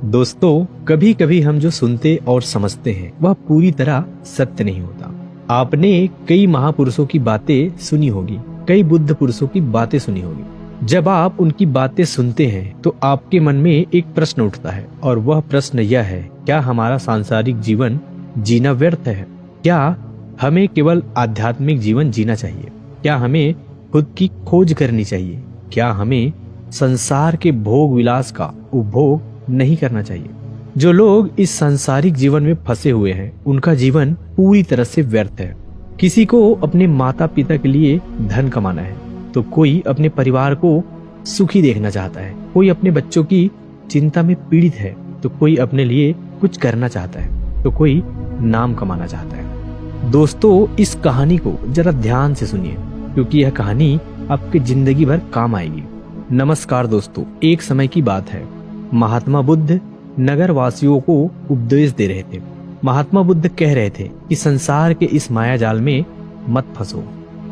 दोस्तों, कभी कभी हम जो सुनते और समझते हैं वह पूरी तरह सत्य नहीं होता। आपने कई महापुरुषों की बातें सुनी होगी, कई बुद्ध पुरुषों की बातें सुनी होगी। जब आप उनकी बातें सुनते हैं तो आपके मन में एक प्रश्न उठता है और वह प्रश्न यह है, क्या हमारा सांसारिक जीवन जीना व्यर्थ है? क्या हमें केवल आध्यात्मिक जीवन जीना चाहिए? क्या हमें खुद की खोज करनी चाहिए? क्या हमें संसार के भोग विलास का उपभोग नहीं करना चाहिए? जो लोग इस सांसारिक जीवन में फंसे हुए हैं उनका जीवन पूरी तरह से व्यर्थ है। किसी को अपने माता पिता के लिए धन कमाना है तो कोई अपने परिवार को सुखी देखना चाहता है, कोई अपने बच्चों की चिंता में पीड़ित है तो कोई अपने लिए कुछ करना चाहता है तो कोई नाम कमाना चाहता है। दोस्तों, इस कहानी को जरा ध्यान से सुनिए क्योंकि यह कहानी आपकी जिंदगी भर काम आएगी। नमस्कार दोस्तों, एक समय की बात है। महात्मा बुद्ध नगर वासियों को उपदेश दे रहे थे। महात्मा बुद्ध कह रहे थे कि संसार के इस माया जाल में मत फंसो,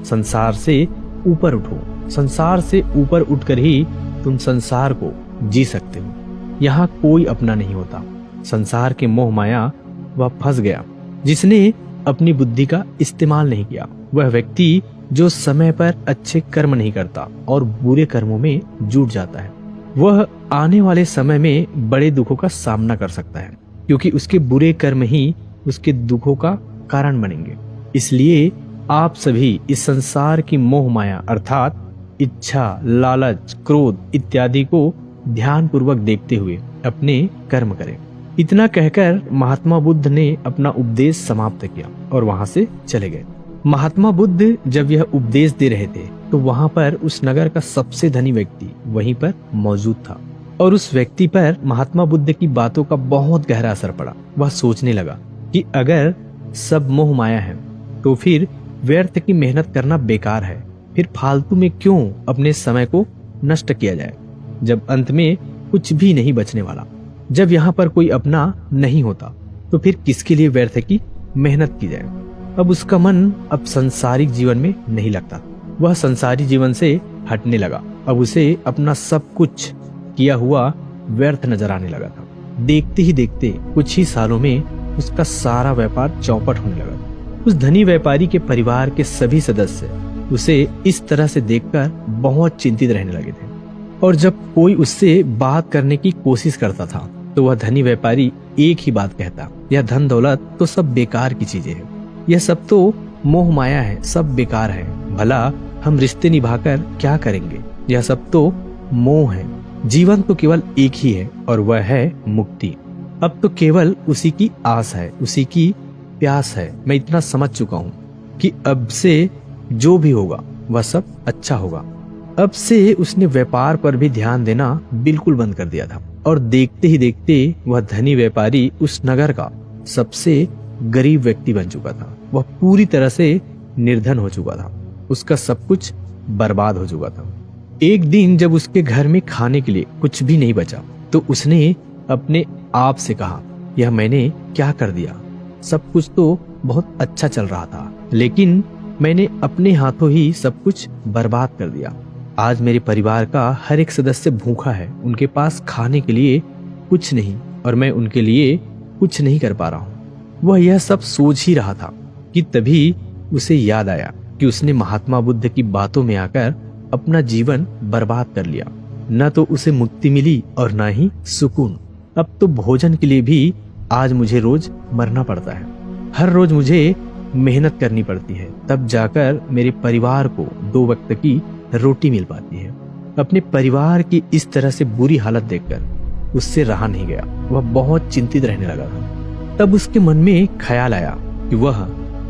संसार से ऊपर उठो। संसार से ऊपर उठकर ही तुम संसार को जी सकते हो। यहाँ कोई अपना नहीं होता। संसार के मोह माया वह फंस गया जिसने अपनी बुद्धि का इस्तेमाल नहीं किया। वह व्यक्ति जो समय पर अच्छे कर्म नहीं करता और बुरे कर्मों में जुट जाता है, वह आने वाले समय में बड़े दुखों का सामना कर सकता है क्योंकि उसके बुरे कर्म ही उसके दुखों का कारण बनेंगे। इसलिए आप सभी इस संसार की मोह माया अर्थात इच्छा, लालच, क्रोध इत्यादि को ध्यान पूर्वक देखते हुए अपने कर्म करें। इतना कहकर महात्मा बुद्ध ने अपना उपदेश समाप्त किया और वहां से चले गए। महात्मा बुद्ध जब यह उपदेश दे रहे थे तो वहां पर उस नगर का सबसे धनी व्यक्ति वहीं पर मौजूद था और उस व्यक्ति पर महात्मा बुद्ध की बातों का बहुत गहरा असर पड़ा। वह सोचने लगा कि अगर सब मोह माया है तो फिर व्यर्थ की मेहनत करना बेकार है। फिर फालतू में क्यों अपने समय को नष्ट किया जाए जब अंत में कुछ भी नहीं बचने वाला। जब यहाँ पर कोई अपना नहीं होता तो फिर किसके लिए व्यर्थ की मेहनत की जाए। अब उसका मन अब सांसारिक जीवन में नहीं लगता। वह संसारी जीवन से हटने लगा। अब उसे अपना सब कुछ किया हुआ व्यर्थ नजर आने लगा था। देखते ही देखते कुछ ही सालों में उसका सारा व्यापार चौपट होने लगा। उस धनी व्यापारी के परिवार के सभी सदस्य उसे इस तरह से देखकर बहुत चिंतित रहने लगे थे और जब कोई उससे बात करने की कोशिश करता था तो वह धनी व्यापारी एक ही बात कहता, यह धन दौलत तो सब बेकार की चीजें हैं, यह सब तो मोह माया है, सब बेकार है। भला हम रिश्ते निभाकर क्या करेंगे? यह सब तो मोह है। जीवन तो केवल एक ही है और वह है मुक्ति। अब तो केवल उसी की आस है, उसी की प्यास है। मैं इतना समझ चुका हूँ कि अब से जो भी होगा वह सब अच्छा होगा। अब से उसने व्यापार पर भी ध्यान देना बिल्कुल बंद कर दिया था और देखते ही देखते वह धनी व्यापारी उस नगर का सबसे गरीब व्यक्ति बन चुका था। वह पूरी तरह से निर्धन हो चुका था। उसका सब कुछ बर्बाद हो चुका था। एक दिन जब उसके घर में खाने के लिए कुछ भी नहीं बचा तो उसने अपने आप से कहा, यह मैंने क्या कर दिया? सब कुछ तो बहुत अच्छा चल रहा था लेकिन मैंने अपने हाथों ही सब कुछ बर्बाद कर दिया। आज मेरे परिवार का हर एक सदस्य भूखा है, उनके पास खाने के लिए कुछ नहीं और मैं उनके लिए कुछ नहीं कर पा रहा हूँ। वह यह सब सोच ही रहा था कि तभी उसे याद आया कि उसने महात्मा बुद्ध की बातों में आकर अपना जीवन बर्बाद कर लिया। न तो उसे मुक्ति मिली और न ही सुकून। अब तो भोजन के लिए भी आज मुझे रोज मरना पड़ता है। हर रोज मुझे मेहनत करनी पड़ती है, तब जाकर मेरे परिवार को 2 वक्त की रोटी मिल पाती है। अपने परिवार की इस तरह से बुरी हालत देखकर उससे रहा नहीं गया। वह बहुत चिंतित रहने लगा था। तब उसके मन में ख्याल आया कि वह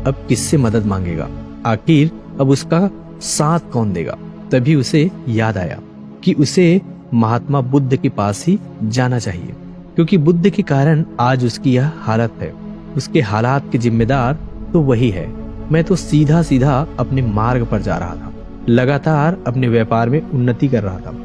अब किससे मदद मांगेगा, आखिर अब उसका साथ कौन देगा। तभी उसे याद आया कि उसे महात्मा बुद्ध के पास ही जाना चाहिए क्योंकि बुद्ध के कारण आज उसकी यह हालत है। उसके हालात के जिम्मेदार तो वही है। मैं तो सीधा सीधा अपने मार्ग पर जा रहा था, लगातार अपने व्यापार में उन्नति कर रहा था,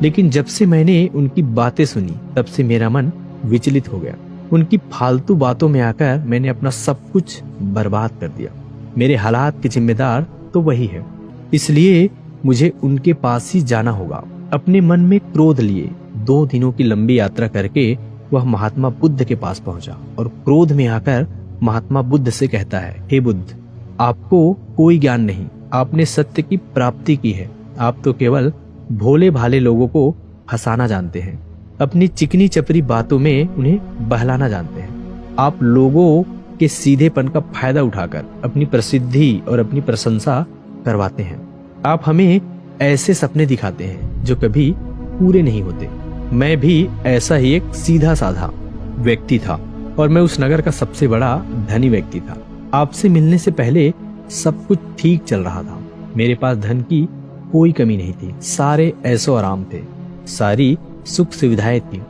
लेकिन जब से मैंने उनकी बातें सुनी तब से मेरा मन विचलित हो गया। उनकी फालतू बातों में आकर मैंने अपना सब कुछ बर्बाद कर दिया। मेरे हालात के जिम्मेदार तो वही है, इसलिए मुझे उनके पास ही जाना होगा। अपने मन में क्रोध लिए 2 दिनों की लंबी यात्रा करके वह महात्मा बुद्ध के पास पहुंचा और क्रोध में आकर महात्मा बुद्ध से कहता है, हे बुद्ध, आपको कोई ज्ञान नहीं, आपने सत्य की प्राप्ति की है, आप तो केवल भोले भाले लोगों को हंसाना जानते हैं, अपनी चिकनी चपरी बातों में उन्हें बहलाना जानते हैं। आप लोगों के सीधेपन का फायदा उठाकर अपनी प्रसिद्धि और अपनी प्रशंसा करवाते हैं। आप हमें ऐसे सपने दिखाते हैं जो कभी पूरे नहीं होते। मैं भी ऐसा ही एक सीधा साधा व्यक्ति था और मैं उस नगर का सबसे बड़ा धनी व्यक्ति था। आपसे मिलने से पहले सब कुछ ठीक चल रहा था। मेरे पास धन की कोई कमी नहीं थी, सारे ऐशो आराम थे, सारी सुख सुविधाएं थी।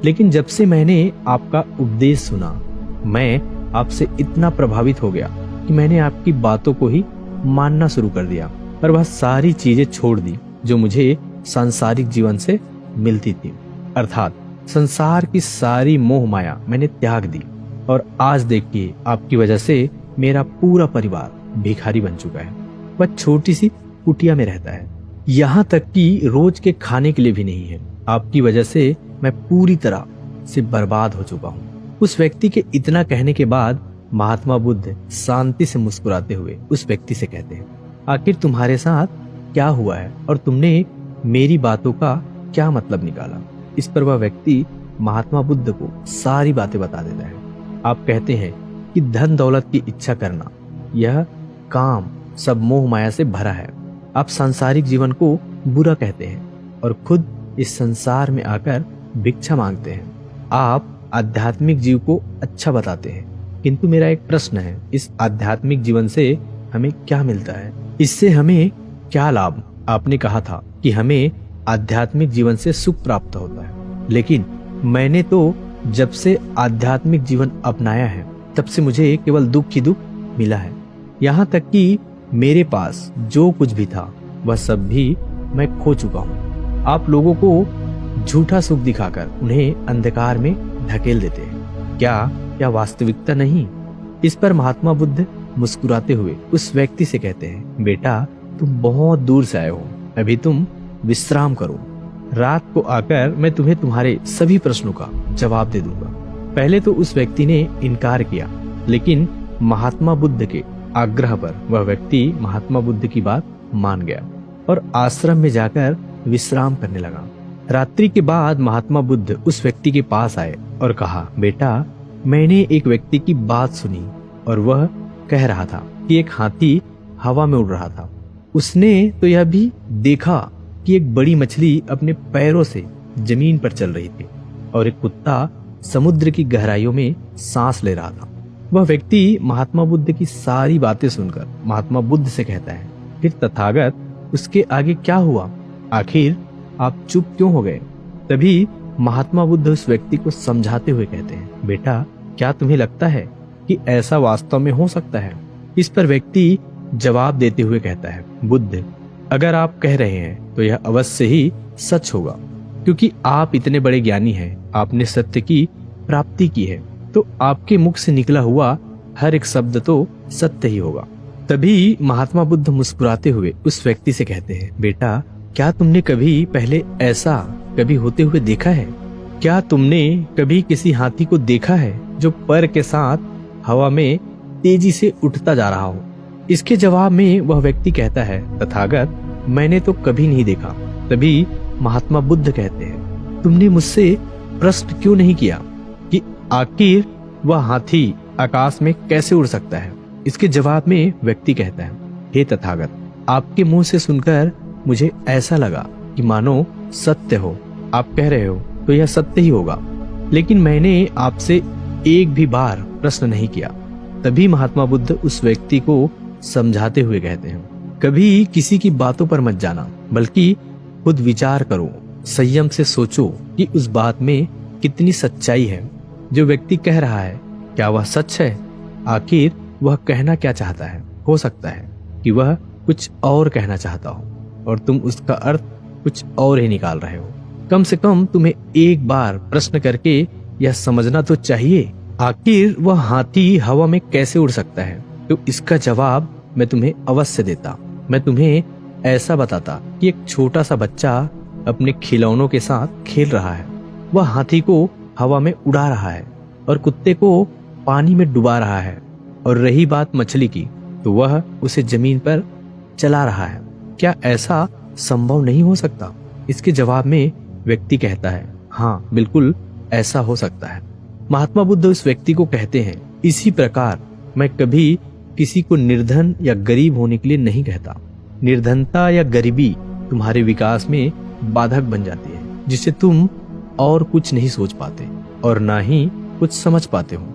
लेकिन जब से मैंने आपका उपदेश सुना, मैं आपसे इतना प्रभावित हो गया कि मैंने आपकी बातों को ही मानना शुरू कर दिया और वह सारी चीजें छोड़ दी जो मुझे सांसारिक जीवन से मिलती थी। अर्थात संसार की सारी मोह माया मैंने त्याग दी और आज देखिए आपकी वजह से मेरा पूरा परिवार भिखारी बन चुका है। वह छोटी सी कुटिया में रहता है, यहाँ तक कि रोज के खाने के लिए भी नहीं है। आपकी वजह से मैं पूरी तरह से बर्बाद हो चुका हूँ। उस व्यक्ति के इतना कहने के बाद महात्मा बुद्ध शांति से मुस्कुराते हुए उस व्यक्ति से कहते हैं, आखिर तुम्हारे साथ क्या हुआ है और तुमने मेरी बातों का क्या मतलब निकाला? इस पर वह व्यक्ति महात्मा बुद्ध को सारी बातें बता देता है। आप कहते हैं कि धन दौलत की इच्छा करना, यह काम सब मोह माया से भरा है। आप सांसारिक जीवन को बुरा कहते हैं और खुद इस संसार में आकर भिक्षा मांगते हैं। आप आध्यात्मिक जीव को अच्छा बताते हैं, किंतु मेरा एक प्रश्न है, इस आध्यात्मिक जीवन से हमें क्या मिलता है? इससे हमें क्या लाभ? आपने कहा था कि हमें आध्यात्मिक जीवन से सुख प्राप्त होता है, लेकिन मैंने तो जब से आध्यात्मिक जीवन अपनाया है तब से मुझे केवल दुख ही दुख मिला है। यहाँ तक कि मेरे पास जो कुछ भी था वह सब भी मैं खो चुका हूँ। आप लोगों को झूठा सुख दिखाकर उन्हें अंधकार में धकेल देते हैं। क्या वास्तविकता नहीं? इस पर महात्मा बुद्ध मुस्कुराते हुए उस व्यक्ति से कहते हैं, बेटा तुम बहुत दूर से आए हो, अभी तुम विश्राम करो। रात को आकर मैं तुम्हें तुम्हारे सभी प्रश्नों का जवाब दे दूंगा। पहले तो उस व्यक्ति ने इनकार किया, लेकिन महात्मा बुद्ध के आग्रह पर वह व्यक्ति महात्मा बुद्ध की बात मान गया और आश्रम में जाकर विश्राम करने लगा। रात्रि के बाद महात्मा बुद्ध उस व्यक्ति के पास आए और कहा, बेटा मैंने एक व्यक्ति की बात सुनी और वह कह रहा था कि एक हाथी हवा में उड़ रहा था। उसने तो यह भी देखा कि एक बड़ी मछली अपने पैरों से जमीन पर चल रही थी और एक कुत्ता समुद्र की गहराइयों में सांस ले रहा था। वह व्यक्ति महात्मा बुद्ध की सारी बातें सुनकर महात्मा बुद्ध से कहता है, फिर तथागत उसके आगे क्या हुआ? आखिर आप चुप क्यों हो गए? तभी महात्मा बुद्ध उस व्यक्ति को समझाते हुए कहते हैं, बेटा क्या तुम्हें लगता है कि ऐसा वास्तव में हो सकता है? इस पर व्यक्ति जवाब देते हुए कहता है, बुद्ध अगर आप कह रहे हैं तो यह अवश्य ही सच होगा, क्योंकि आप इतने बड़े ज्ञानी हैं, आपने सत्य की प्राप्ति की है, तो आपके मुख से निकला हुआ हर एक शब्द तो सत्य ही होगा। तभी महात्मा बुद्ध मुस्कुराते हुए उस व्यक्ति से कहते हैं, बेटा क्या तुमने कभी पहले ऐसा कभी होते हुए देखा है? क्या तुमने कभी किसी हाथी को देखा है जो पैर के साथ हवा में तेजी से उठता जा रहा हो? इसके जवाब में वह व्यक्ति कहता है, तथागत मैंने तो कभी नहीं देखा। तभी महात्मा बुद्ध कहते हैं, तुमने मुझसे प्रश्न क्यों नहीं किया कि आखिर वह हाथी आकाश में कैसे उड़ सकता है? इसके जवाब में व्यक्ति कहता है, हे तथागत आपके मुंह से सुनकर मुझे ऐसा लगा कि मानो सत्य हो। आप कह रहे हो तो यह सत्य ही होगा, लेकिन मैंने आपसे एक भी बार प्रश्न नहीं किया। तभी महात्मा बुद्ध उस व्यक्ति को समझाते हुए कहते हैं, कभी किसी की बातों पर मत जाना, बल्कि खुद विचार करो, संयम से सोचो कि उस बात में कितनी सच्चाई है। जो व्यक्ति कह रहा है क्या वह सच है? आखिर वह कहना क्या चाहता है? हो सकता है कि वह कुछ और कहना चाहता हो और तुम उसका अर्थ कुछ और ही निकाल रहे हो। कम से कम तुम्हें एक बार प्रश्न करके यह समझना तो चाहिए, आखिर वह हाथी हवा में कैसे उड़ सकता है? तो इसका जवाब मैं तुम्हें अवश्य देता। मैं तुम्हें ऐसा बताता कि एक छोटा सा बच्चा अपने खिलौनों के साथ खेल रहा है। वह हाथी को हवा में उड़ा रहा है और कुत्ते को पानी में डुबा रहा है, और रही बात मछली की तो वह उसे जमीन पर चला रहा है। क्या ऐसा संभव नहीं हो सकता? इसके जवाब में व्यक्ति कहता है, हाँ बिल्कुल ऐसा हो सकता है। महात्मा बुद्ध उस व्यक्ति को कहते हैं, इसी प्रकार मैं कभी किसी को निर्धन या गरीब होने के लिए नहीं कहता। निर्धनता या गरीबी तुम्हारे विकास में बाधक बन जाती है, जिससे तुम और कुछ नहीं सोच पाते और ना ही कुछ समझ पाते हो।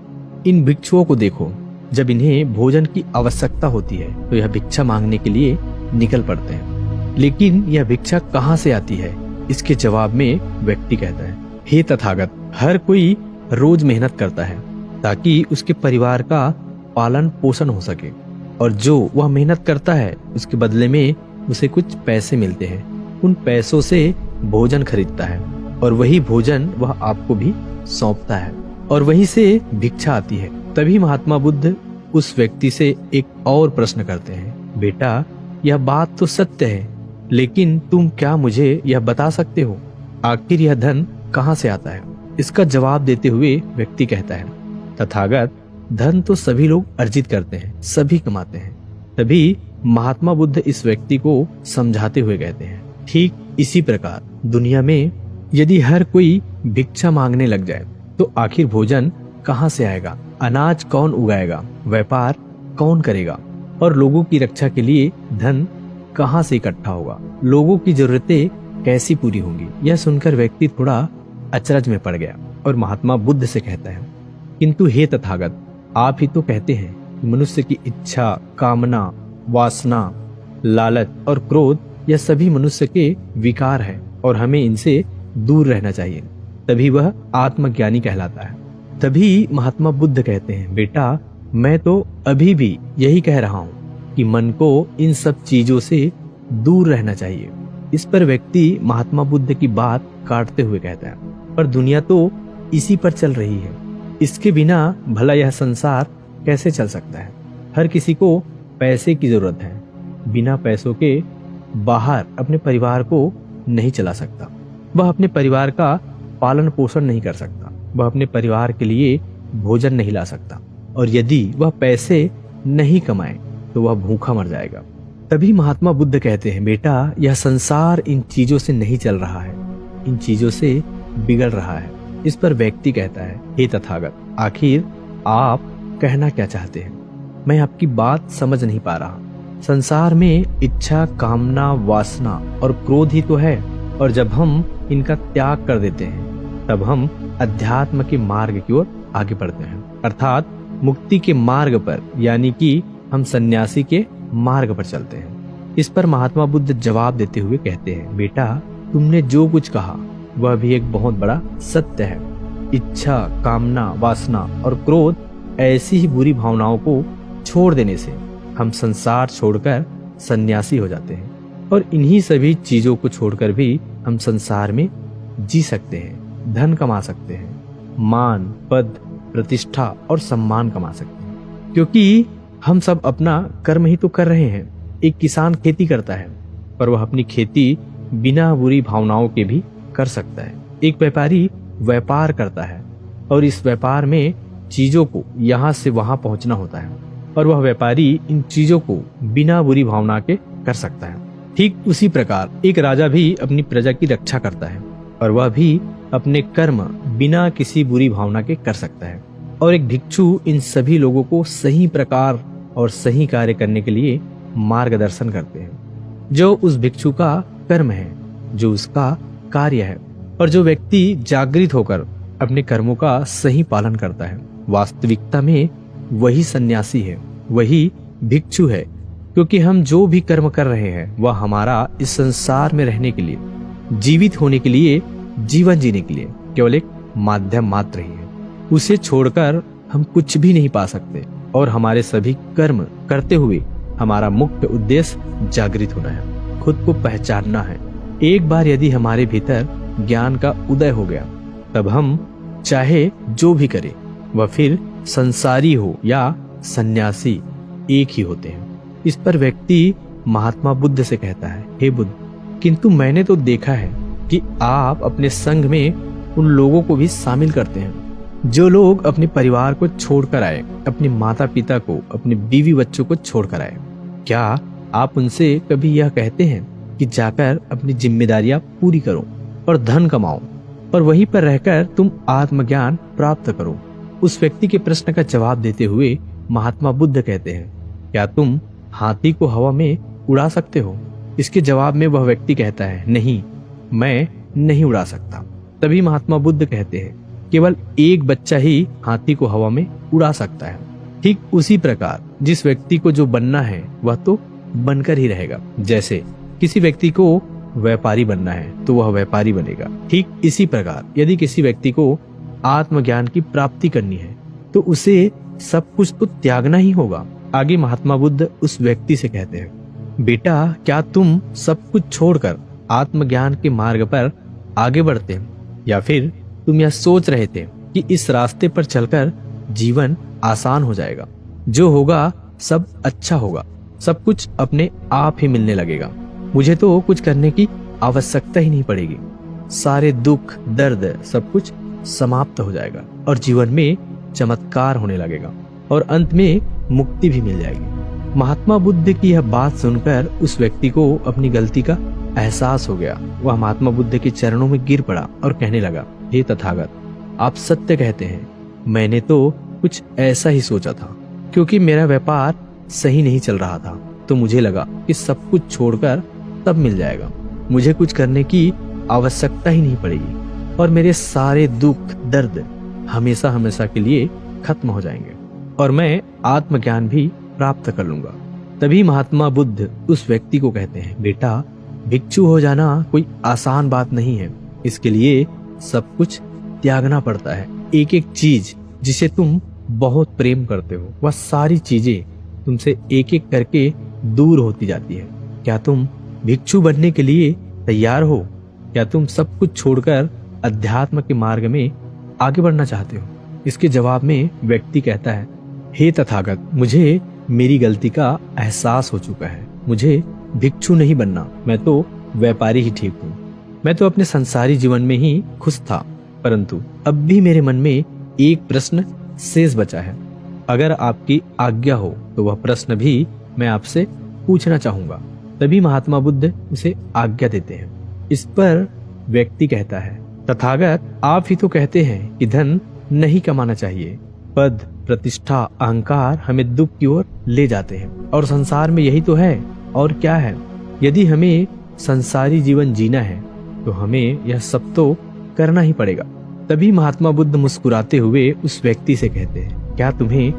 इन भिक्षुओं को देखो, जब इन्हें भोजन की आवश्यकता होती है तो यह भिक्षा मांगने के लिए निकल पड़ते हैं। लेकिन यह भिक्षा कहाँ से आती है? इसके जवाब में व्यक्ति कहता है, हे तथागत, हर कोई रोज मेहनत करता है ताकि उसके परिवार का पालन पोषण हो सके, और जो वह मेहनत करता है उसके बदले में उसे कुछ पैसे मिलते हैं। उन पैसों से भोजन खरीदता है और वही भोजन वह आपको भी सौंपता है, और वहीं से भिक्षा आती है। तभी महात्मा बुद्ध उस व्यक्ति से एक और प्रश्न करते हैं, बेटा यह बात तो सत्य है, लेकिन तुम क्या मुझे यह बता सकते हो, आखिर यह धन कहाँ से आता है? इसका जवाब देते हुए व्यक्ति कहता है, तथागत, धन तो सभी लोग अर्जित करते हैं, सभी कमाते हैं। तभी महात्मा बुद्ध इस व्यक्ति को समझाते हुए कहते हैं, ठीक इसी प्रकार दुनिया में यदि हर कोई भिक्षा मांगने लग जाए तो आखिर भोजन कहाँ से आएगा? अनाज कौन उगाएगा? व्यापार कौन करेगा? और लोगों की रक्षा के लिए धन कहाँ से इकट्ठा होगा? लोगों की जरूरतें कैसी पूरी होंगी? यह सुनकर व्यक्ति थोड़ा अचरज में पड़ गया और महात्मा बुद्ध से कहता है, किंतु हे तथागत, आप ही तो कहते हैं कि मनुष्य की इच्छा, कामना, वासना, लालच और क्रोध यह सभी मनुष्य के विकार है और हमें इनसे दूर रहना चाहिए, तभी वह आत्मज्ञानी कहलाता है। तभी महात्मा बुद्ध कहते हैं, बेटा मैं तो अभी भी यही कह रहा हूँ कि मन को इन सब चीजों से दूर रहना चाहिए। इस पर व्यक्ति महात्मा बुद्ध की बात काटते हुए कहता है, पर दुनिया तो इसी पर चल रही है, इसके बिना भला यह संसार कैसे चल सकता है? हर किसी को पैसे की जरूरत है, बिना पैसों के बाहर अपने परिवार को नहीं चला सकता, वह अपने परिवार का पालन पोषण नहीं कर सकता, वह अपने परिवार के लिए भोजन नहीं ला सकता, और यदि वह पैसे नहीं कमाए तो वह भूखा मर जाएगा। तभी महात्मा बुद्ध कहते हैं, बेटा यह संसार इन चीजों से नहीं चल रहा है, इन चीजों से बिगड़ रहा है। इस पर व्यक्ति कहता है, हे तथागत, आखिर आप कहना क्या चाहते हैं? मैं आपकी बात समझ नहीं पा रहा। संसार में इच्छा, कामना, वासना और क्रोध ही तो है, और जब हम इनका त्याग कर देते हैं तब हम अध्यात्म के मार्ग की ओर आगे बढ़ते हैं, अर्थात मुक्ति के मार्ग पर, यानी कि हम सन्यासी के मार्ग पर चलते हैं। इस पर महात्मा बुद्ध जवाब देते हुए कहते हैं, बेटा तुमने जो कुछ कहा वह भी एक बहुत बड़ा सत्य है। इच्छा, कामना, वासना और क्रोध ऐसी ही बुरी भावनाओं को छोड़ देने से हम संसार छोड़कर सन्यासी हो जाते हैं, और इन्हीं सभी चीजों को छोड़कर भी हम संसार में जी सकते हैं, धन कमा सकते हैं, मान, पद, प्रतिष्ठा और सम्मान कमा सकते हैं, क्योंकि हम सब अपना कर्म ही तो कर रहे हैं। एक किसान खेती करता है, पर वह अपनी खेती बिना बुरी भावनाओं के भी कर सकता है। एक व्यापारी व्यापार करता है और इस व्यापार में चीजों को यहाँ से वहां पहुंचना होता है, और वह व्यापारी इन चीजों को बिना बुरी भावना के कर सकता है। ठीक उसी प्रकार एक राजा भी अपनी प्रजा की रक्षा करता है, और वह भी अपने कर्म बिना किसी बुरी भावना के कर सकता है। और एक भिक्षु इन सभी लोगों को सही प्रकार और सही कार्य करने के लिए मार्गदर्शन करते हैं, जो उस भिक्षु का कर्म है, जो उसका कार्य है। और जो व्यक्ति जागृत होकर अपने कर्मों का सही पालन करता है, वास्तविकता में वही सन्यासी है, वही भिक्षु है, क्योंकि हम जो भी कर्म कर रहे हैं वह हमारा इस संसार में रहने के लिए, जीवित होने के लिए, जीवन जीने के लिए केवल एक माध्यम मात्र ही है। उसे छोड़कर हम कुछ भी नहीं पा सकते, और हमारे सभी कर्म करते हुए हमारा मुख्य उद्देश्य जागृत होना है, खुद को पहचानना है। एक बार यदि हमारे भीतर ज्ञान का उदय हो गया, तब हम चाहे जो भी करें वह फिर संसारी हो या सन्यासी एक ही होते हैं। इस पर व्यक्ति महात्मा बुद्ध से कहता है, हे बुद्ध, किंतु मैंने तो देखा है कि आप अपने संघ में उन लोगों को भी शामिल करते हैं जो लोग अपने परिवार को छोड़कर आए, अपने माता पिता को, अपने बीवी बच्चों को छोड़कर आए। क्या आप उनसे कभी यह कहते हैं कि जाकर अपनी जिम्मेदारियां पूरी करो और धन कमाओ और वहीं पर रहकर तुम आत्मज्ञान प्राप्त करो? उस व्यक्ति के प्रश्न का जवाब देते हुए महात्मा बुद्ध कहते हैं, क्या तुम हाथी को हवा में उड़ा सकते हो? इसके जवाब में वह व्यक्ति कहता है, नहीं, मैं नहीं उड़ा सकता। तभी महात्मा बुद्ध कहते हैं, केवल एक बच्चा ही हाथी को हवा में उड़ा सकता है। ठीक उसी प्रकार जिस व्यक्ति को जो बनना है वह तो बनकर ही रहेगा। जैसे किसी व्यक्ति को व्यापारी बनना है तो वह व्यापारी बनेगा। ठीक इसी प्रकार यदि किसी व्यक्ति को आत्मज्ञान की प्राप्ति करनी है तो उसे सब कुछ तो त्यागना ही होगा। आगे महात्मा बुद्ध उस व्यक्ति से कहते हैं, बेटा, क्या तुम सब कुछ छोड़कर आत्मज्ञान के मार्ग पर आगे बढ़ते हैं, या फिर तुम यह सोच रहे थे कि इस रास्ते पर चलकर जीवन आसान हो जाएगा, जो होगा सब अच्छा होगा, सब कुछ अपने आप ही मिलने लगेगा, मुझे तो कुछ करने की आवश्यकता ही नहीं पड़ेगी, सारे दुख दर्द सब कुछ समाप्त हो जाएगा और जीवन में चमत्कार होने लगेगा और अंत में मुक्ति भी मिल जाएगी। महात्मा बुद्ध की यह बात सुनकर उस व्यक्ति को अपनी गलती का एहसास हो गया। वह महात्मा बुद्ध के चरणों में गिर पड़ा और कहने लगा, हे तथागत, आप सत्य कहते हैं, मैंने तो कुछ ऐसा ही सोचा था, क्योंकि मेरा व्यापार सही नहीं चल रहा था तो मुझे लगा कि सब कुछ छोड़कर तब मिल जाएगा, मुझे कुछ करने की आवश्यकता ही नहीं पड़ेगी और मेरे सारे दुख दर्द हमेशा हमेशा के लिए खत्म हो जाएंगे और मैं आत्मज्ञान भी प्राप्त कर लूंगा। तभी महात्मा बुद्ध उस व्यक्ति को कहते हैं, बेटा, भिक्षु हो जाना कोई आसान बात नहीं है, इसके लिए सब कुछ त्यागना पड़ता है। एक एक चीज जिसे तुम बहुत प्रेम करते हो वह सारी चीजें तुमसे एक एक करके दूर होती जाती है। क्या तुम भिक्षु बनने के लिए तैयार हो? क्या तुम सब कुछ छोड़कर अध्यात्म के मार्ग में आगे बढ़ना चाहते हो? इसके जवाब में व्यक्ति कहता है, हे तथागत, मुझे मेरी गलती का एहसास हो चुका है, मुझे भिक्षु नहीं बनना, मैं तो व्यापारी ही ठीक हूँ। मैं तो अपने संसारी जीवन में ही खुश था, परंतु अब भी मेरे मन में एक प्रश्न शेष बचा है। अगर आपकी आज्ञा हो तो वह प्रश्न भी मैं आपसे पूछना चाहूंगा। तभी महात्मा बुद्ध उसे आज्ञा देते हैं। इस पर व्यक्ति कहता है, तथागत, आप ही तो कहते हैं कि धन नहीं कमाना चाहिए, पद प्रतिष्ठा अहंकार हमें दुख की ओर ले जाते हैं और संसार में यही तो है और क्या है। यदि हमें संसारी जीवन जीना है तो हमें यह सब तो करना ही पड़ेगा। तभी महात्मा बुद्ध मुस्कुराते हुए उस व्यक्ति से कहते हैं, क्या तुम्हें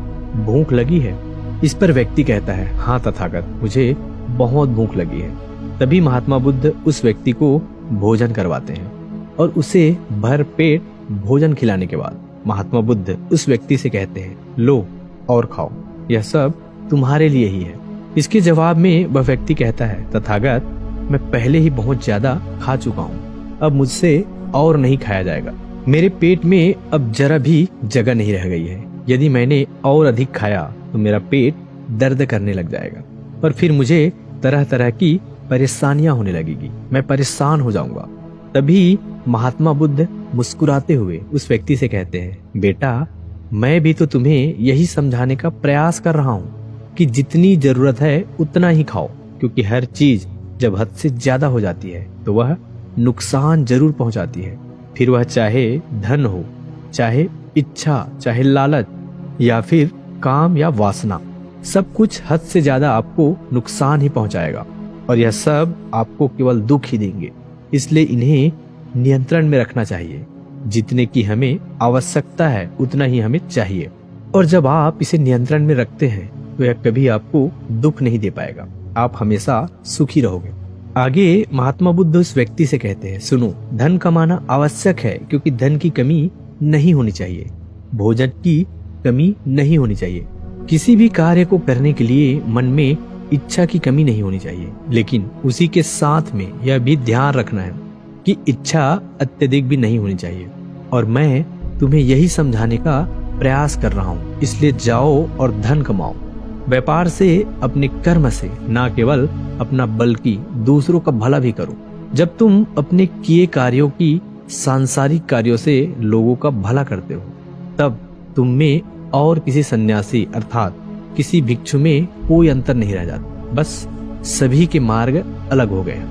भूख लगी है? इस पर व्यक्ति कहता है, हाँ तथागत, मुझे बहुत भूख लगी है। तभी महात्मा बुद्ध उस व्यक्ति को भोजन करवाते हैं और उसे भर पेट भोजन खिलाने के बाद महात्मा बुद्ध उस व्यक्ति से कहते हैं, लो और खाओ, यह सब तुम्हारे लिए ही है। इसके जवाब में वह व्यक्ति कहता है, तथागत, मैं पहले ही बहुत ज्यादा खा चुका हूँ, अब मुझसे और नहीं खाया जाएगा। मेरे पेट में अब जरा भी जगह नहीं रह गई है। यदि मैंने और अधिक खाया तो मेरा पेट दर्द करने लग जाएगा और फिर मुझे तरह तरह की परेशानियां होने लगेगी, मैं परेशान हो जाऊंगा। तभी महात्मा बुद्ध मुस्कुराते हुए उस व्यक्ति से कहते हैं, बेटा, मैं भी तो तुम्हें यही समझाने का प्रयास कर रहा हूँ कि जितनी जरूरत है उतना ही खाओ, क्योंकि हर चीज जब हद से ज्यादा हो जाती है तो वह नुकसान जरूर पहुंचाती है। फिर वह चाहे धन हो, चाहे इच्छा, चाहे लालच या फिर काम या वासना, सब कुछ हद से ज्यादा आपको नुकसान ही पहुंचाएगा और यह सब आपको केवल दुख ही देंगे। इसलिए इन्हें नियंत्रण में रखना चाहिए। जितने की हमें आवश्यकता है उतना ही हमें चाहिए और जब आप इसे नियंत्रण में रखते हैं तो यह कभी आपको दुख नहीं दे पाएगा, आप हमेशा सुखी रहोगे। आगे महात्मा बुद्ध उस व्यक्ति से कहते हैं, सुनो, धन कमाना आवश्यक है क्योंकि धन की कमी नहीं होनी चाहिए, भोजन की कमी नहीं होनी चाहिए, किसी भी कार्य को करने के लिए मन में इच्छा की कमी नहीं होनी चाहिए। लेकिन उसी के साथ में यह भी ध्यान रखना है कि इच्छा अत्यधिक भी नहीं होनी चाहिए और मैं तुम्हें यही समझाने का प्रयास कर रहा हूँ। इसलिए जाओ और धन कमाओ, व्यापार से, अपने कर्म से, ना केवल अपना बल्कि दूसरों का भला भी करो। जब तुम अपने किए कार्यों की सांसारिक कार्यों से लोगों का भला करते हो, तब तुम में और किसी सन्यासी अर्थात किसी भिक्षु में कोई अंतर नहीं रह जाता। बस सभी के मार्ग अलग हो गए,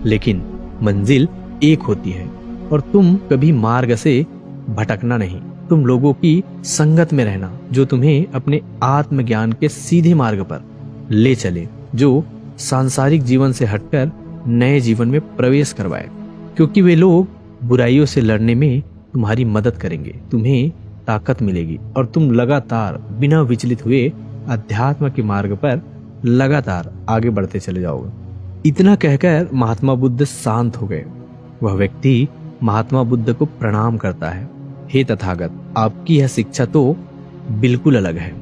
लेकिन मंजिल एक होती है। और तुम कभी मार्ग से भटकना नहीं, तुम लोगों की संगत में रहना जो तुम्हें अपने आत्मज्ञान के सीधे मार्ग पर ले चले, जो सांसारिक जीवन से हटकर नए जीवन में प्रवेश करवाए। क्योंकि वे लोग बुराइयों से लड़ने में तुम्हारी मदद करेंगे, तुम्हें ताकत मिलेगी और तुम लगातार बिना विचलित हुए अध्यात्म के मार्ग पर लगातार आगे बढ़ते चले जाओगे। इतना कहकर महात्मा बुद्ध शांत हो गए। वह व्यक्ति महात्मा बुद्ध को प्रणाम करता है। हे तथागत, आपकी यह शिक्षा तो बिल्कुल अलग है।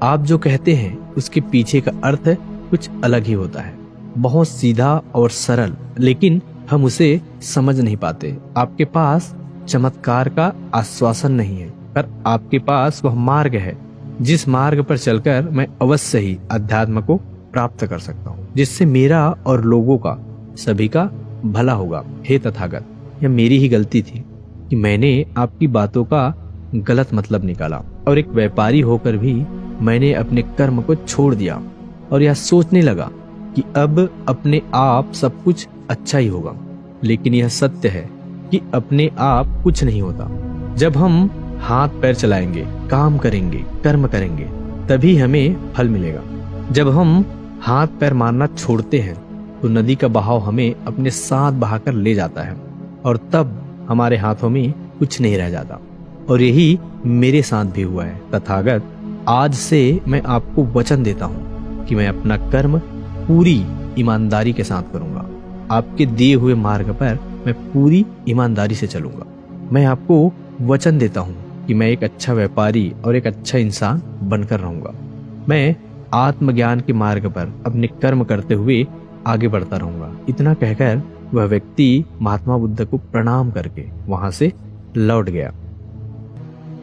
आप जो कहते हैं उसके पीछे का अर्थ कुछ अलग ही होता है, बहुत सीधा और सरल, लेकिन हम उसे समझ नहीं पाते। आपके पास चमत्कार का आश्वासन नहीं है, पर आपके पास वह मार्ग है जिस मार्ग पर चलकर मैं अवश्य ही अध्यात्म को प्राप्त कर सकता हूँ, जिससे मेरा और लोगों का, सभी का भला होगा। हे तथागत, यह मेरी ही गलती थी कि मैंने आपकी बातों का गलत मतलब निकाला और एक व्यापारी होकर भी मैंने अपने कर्म को छोड़ दिया और यह सोचने लगा कि अब अपने आप सब कुछ अच्छा ही होगा। लेकिन यह सत्य है कि अपने आप कुछ नहीं होता। जब हम हाथ पैर चलाएंगे, काम करेंगे, कर्म करेंगे, तभी हमें फल मिलेगा। जब हम हाथ पैर मारना छोड़ते हैं तो नदी का बहाव हमें अपने साथ बहाकर ले जाता है और तब हमारे हाथों में कुछ नहीं रह जाता। और यही मेरे साथ भी हुआ है। तथागत, आज से मैं आपको वचन देता हूँ कि मैं अपना कर्म पूरी ईमानदारी के साथ करूंगा। आपके दिए हुए मार्ग पर मैं पूरी ईमानदारी से चलूंगा। मैं आपको वचन देता हूँ कि मैं एक अच्छा व्यापारी और एक अच्छा इंसान बनकर रहूंगा। मैं आत्मज्ञान के मार्ग पर अपने कर्म करते हुए आगे बढ़ता रहूंगा। इतना कहकर वह व्यक्ति महात्मा बुद्ध को प्रणाम करके वहां से लौट गया।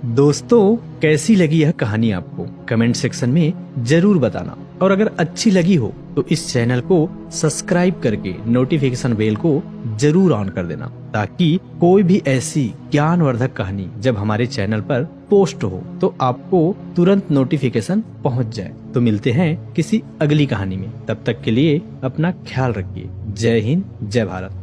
दोस्तों, कैसी लगी यह कहानी आपको? कमेंट सेक्शन में जरूर बताना। और अगर अच्छी लगी हो तो इस चैनल को सब्सक्राइब करके नोटिफिकेशन बेल को जरूर ऑन कर देना, ताकि कोई भी ऐसी ज्ञानवर्धक कहानी जब हमारे चैनल पर पोस्ट हो तो आपको तुरंत नोटिफिकेशन पहुंच जाए। तो मिलते हैं किसी अगली कहानी में। तब तक के लिए अपना ख्याल रखिए। जय हिंद, जय भारत।